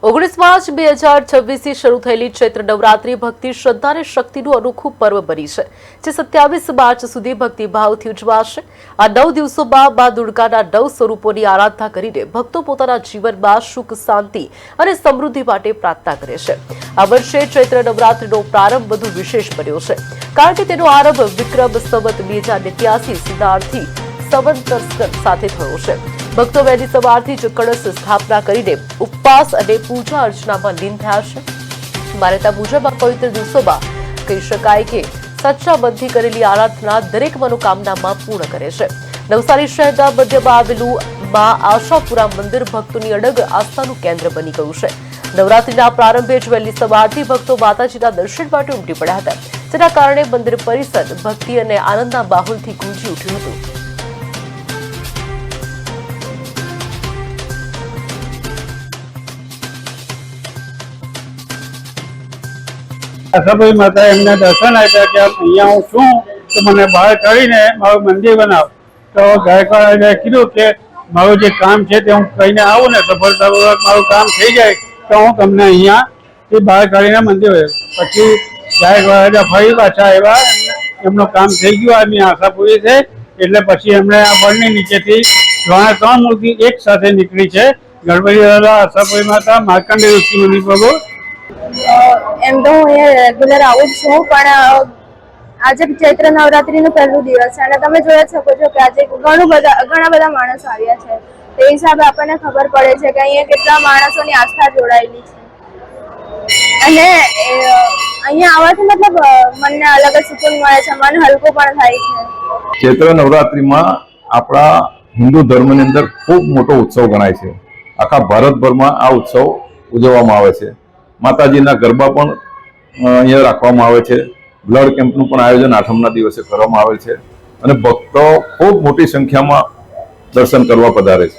19 March 2026 થી શરૂ થયેલી ચૈત્ર નવરાત્રી ભક્તિ શ્રદ્ધા અને શક્તિનું અનોખું પર્વ બની છે, જે 27 માર્ચ સુધી ભક્તિભાવથી ઉજવાશે। આ 9 દિવસોમાં મા દુર્ગાના 9 સ્વરૂપોની આરાધના કરીને ભક્તો પોતાના જીવનમાં સુખ, શાંતિ અને સમૃદ્ધિ માટે પ્રાર્થના કરે છે। આ વર્ષે ચૈત્ર નવરાત્રીનો પ્રારંભ વધુ વિશેષ બન્યો છે, કારણ કે તેનો આરંભ વિક્રમ સંવત 2083 સિદ્ધાર્થી સંવત્સર સાથે થયો છે। ભક્તો વહેલી સવારથી જ કળશ સ્થાપના કરીને ઉપવાસ અને પૂજા અર્ચનામાં લીન થયા છે। માન્યતા મુજબ આ પવિત્ર દિવસોમાં કહી શકાય કે સચ્ચા મનથી કરેલી આરાધના દરેક મનોકામનામાં પૂર્ણ કરે છે। નવસારી શહેરના મધ્યમાં આવેલું મા આશાપુરા મંદિર ભક્તોની અડગ આસ્થાનું કેન્દ્ર બની ગયું છે। નવરાત્રીના પ્રારંભે જ વહેલી સવારથી ભક્તો માતાજીના દર્શન માટે ઉમટી પડ્યા હતા, જેના કારણે મંદિર પરિસર ભક્તિ અને આનંદના માહોલથી ગુંજી ઉઠ્યું હતું। આશાપુરી માતા એમને દર્શન આપ્યા કે અહીંયા હું છું તો મને બહાર કાઢીને મારું મંદિર બનાવ। તો ગાયકવાડે કીધું કે મારું જે કામ છે તે હું કહીને આવું ને સફળતાપૂર્વક મારું કામ થઈ જાય તો હું તમને અહીંયાથી બહાર કાઢીને મંદિર પછી ગાયકવાડે ફરી પાછા આવ્યા, એમનું કામ થઈ ગયું। આની આશાપુરી છે એટલે પછી એમણે આ બળની નીચેથી 3 મૂર્તિ એક સાથે નીકળી છે। ગણપતિ દાદા, આશાપુરી માતા, માર્કંડેય ઋષિ મુનિ પ્રભુ। એમ તો હું અહીંયા રેગ્યુલર આવું જ છું, પણ આજે ચૈત્ર નવરાત્રીનું પહેલું દિવસ છે અને તમે જોઈ શકો છો કે આજે ઘણા બધા માણસો આવ્યા છે। તે હિસાબે આપણને ખબર પડે છે કે અહીંયા કેટલા માણસોની આસ્થા જોડાયેલી છે અને અહીંયા આવવાથી મતલબ મનને અલગ જ સુકૂન મળે છે, મન હલકું પણ થાય છે। ચૈત્ર નવરાત્રીમાં આપણા હિન્દુ ધર્મની અંદર ખૂબ મોટો ઉત્સવ ગણાય છે। આખા ભારતભરમાં આ ઉત્સવ ઉજવવામાં આવે છે। માતાજીના ગરબા પણ અહીંયા રાખવામાં આવે છે। બ્લડ કેમ્પનું પણ આયોજન 8મના દિવસે કરવામાં આવે છે અને ભક્તો ખૂબ મોટી સંખ્યામાં દર્શન કરવા પધારે છે।